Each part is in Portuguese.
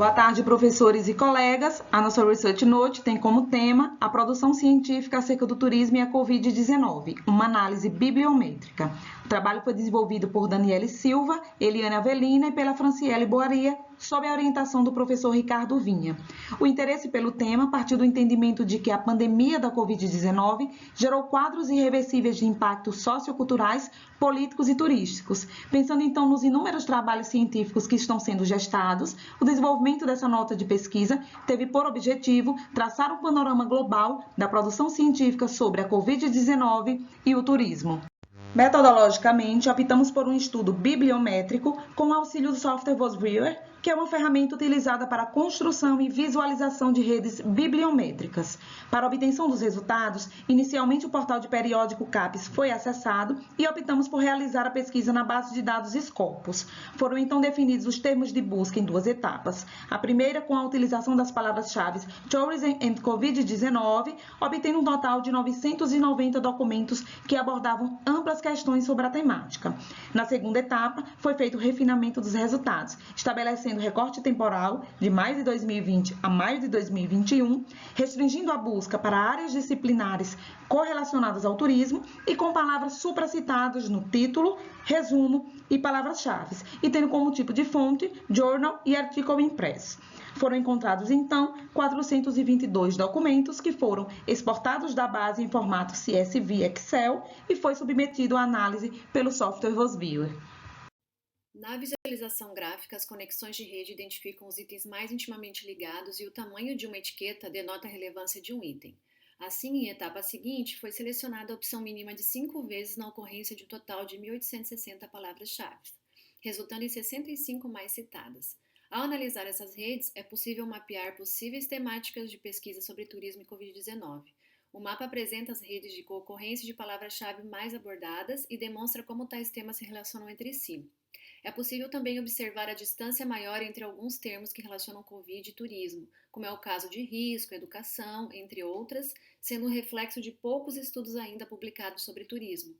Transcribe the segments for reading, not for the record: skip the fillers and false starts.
Boa tarde, professores e colegas. A nossa Research Note tem como tema a produção científica acerca do turismo e a Covid-19, uma análise bibliométrica. O trabalho foi desenvolvido por Daniele Silva, Eliane Avelina e pela Franciele Boaria, sob a orientação do professor Ricardo Vinha. O interesse pelo tema partiu do entendimento de que a pandemia da Covid-19 gerou quadros irreversíveis de impactos socioculturais, políticos e turísticos. Pensando então nos inúmeros trabalhos científicos que estão sendo gestados, o desenvolvimento dessa nota de pesquisa teve por objetivo traçar um panorama global da produção científica sobre a Covid-19 e o turismo. Metodologicamente, optamos por um estudo bibliométrico com o auxílio do software VozViewer, que é uma ferramenta utilizada para a construção e visualização de redes bibliométricas. Para a obtenção dos resultados, inicialmente o portal de periódico CAPES foi acessado e optamos por realizar a pesquisa na base de dados Scopus. Foram então definidos os termos de busca em duas etapas. A primeira com a utilização das palavras-chave Tourism and Covid-19, obtendo um total de 990 documentos que abordavam amplas questões sobre a temática. Na segunda etapa, foi feito o refinamento dos resultados, estabelecendo recorte temporal de maio de 2020 a maio de 2021, restringindo a busca para áreas disciplinares correlacionadas ao turismo e com palavras supracitadas no título, resumo e palavras-chave, e tendo como tipo de fonte Journal e Article Impress. Foram encontrados, então, 422 documentos que foram exportados da base em formato CSV Excel e foi submetido à análise pelo software VozViewer. Na visualização gráfica, as conexões de rede identificam os itens mais intimamente ligados e o tamanho de uma etiqueta denota a relevância de um item. Assim, em etapa seguinte, foi selecionada a opção mínima de 5 vezes na ocorrência de um total de 1.860 palavras-chave, resultando em 65 mais citadas. Ao analisar essas redes, é possível mapear possíveis temáticas de pesquisa sobre turismo e Covid-19. O mapa apresenta as redes de ocorrência de palavras-chave mais abordadas e demonstra como tais temas se relacionam entre si. É possível também observar a distância maior entre alguns termos que relacionam Covid e turismo, como é o caso de risco, educação, entre outras, sendo um reflexo de poucos estudos ainda publicados sobre turismo.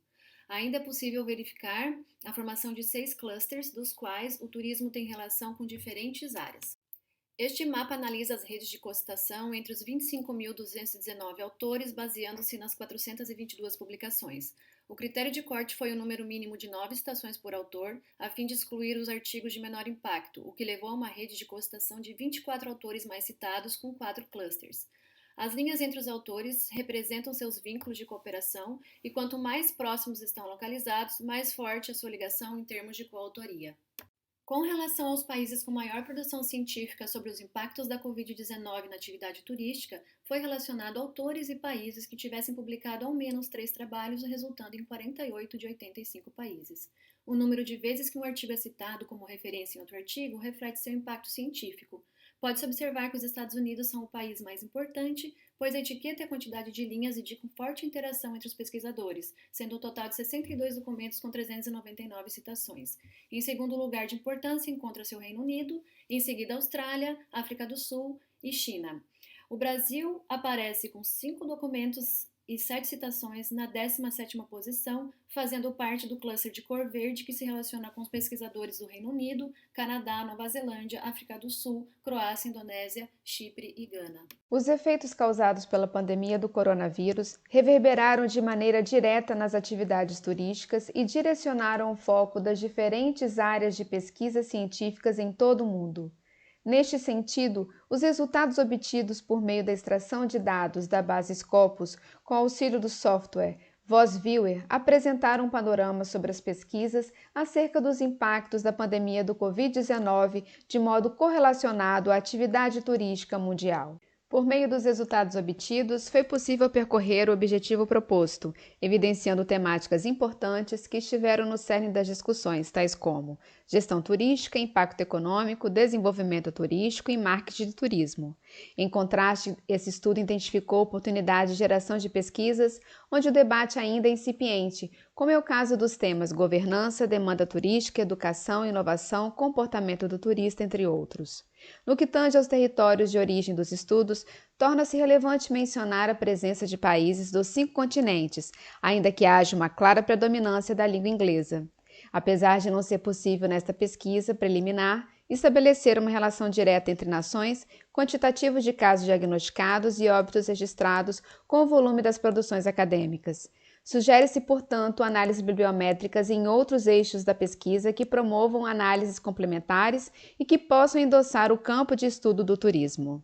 Ainda é possível verificar a formação de 6 clusters, dos quais o turismo tem relação com diferentes áreas. Este mapa analisa as redes de cocitação entre os 25.219 autores, baseando-se nas 422 publicações. O critério de corte foi o número mínimo de 9 citações por autor, a fim de excluir os artigos de menor impacto, o que levou a uma rede de cocitação de 24 autores mais citados, com 4 clusters. As linhas entre os autores representam seus vínculos de cooperação e quanto mais próximos estão localizados, mais forte a sua ligação em termos de coautoria. Com relação aos países com maior produção científica sobre os impactos da Covid-19 na atividade turística, foi relacionado autores e países que tivessem publicado ao menos 3 trabalhos, resultando em 48 de 85 países. O número de vezes que um artigo é citado como referência em outro artigo reflete seu impacto científico. Pode-se observar que os Estados Unidos são o país mais importante, pois a etiqueta e a quantidade de linhas indicam forte interação entre os pesquisadores, sendo um total de 62 documentos com 399 citações. Em segundo lugar de importância encontra-se o Reino Unido, em seguida Austrália, África do Sul e China. O Brasil aparece com 5 documentos e 7 citações na 17ª posição, fazendo parte do cluster de cor verde que se relaciona com os pesquisadores do Reino Unido, Canadá, Nova Zelândia, África do Sul, Croácia, Indonésia, Chipre e Gana. Os efeitos causados pela pandemia do coronavírus reverberaram de maneira direta nas atividades turísticas e direcionaram o foco das diferentes áreas de pesquisa científicas em todo o mundo. Neste sentido, os resultados obtidos por meio da extração de dados da base Scopus com auxílio do software VozViewer apresentaram um panorama sobre as pesquisas acerca dos impactos da pandemia do Covid-19 de modo correlacionado à atividade turística mundial. Por meio dos resultados obtidos, foi possível percorrer o objetivo proposto, evidenciando temáticas importantes que estiveram no cerne das discussões, tais como gestão turística, impacto econômico, desenvolvimento turístico e marketing de turismo. Em contraste, esse estudo identificou oportunidades de geração de pesquisas onde o debate ainda é incipiente, como é o caso dos temas governança, demanda turística, educação, inovação, comportamento do turista, entre outros. No que tange aos territórios de origem dos estudos, torna-se relevante mencionar a presença de países dos 5 continentes, ainda que haja uma clara predominância da língua inglesa. Apesar de não ser possível nesta pesquisa preliminar estabelecer uma relação direta entre nações, quantitativos de casos diagnosticados e óbitos registrados com o volume das produções acadêmicas. Sugere-se, portanto, análises bibliométricas em outros eixos da pesquisa que promovam análises complementares e que possam endossar o campo de estudo do turismo.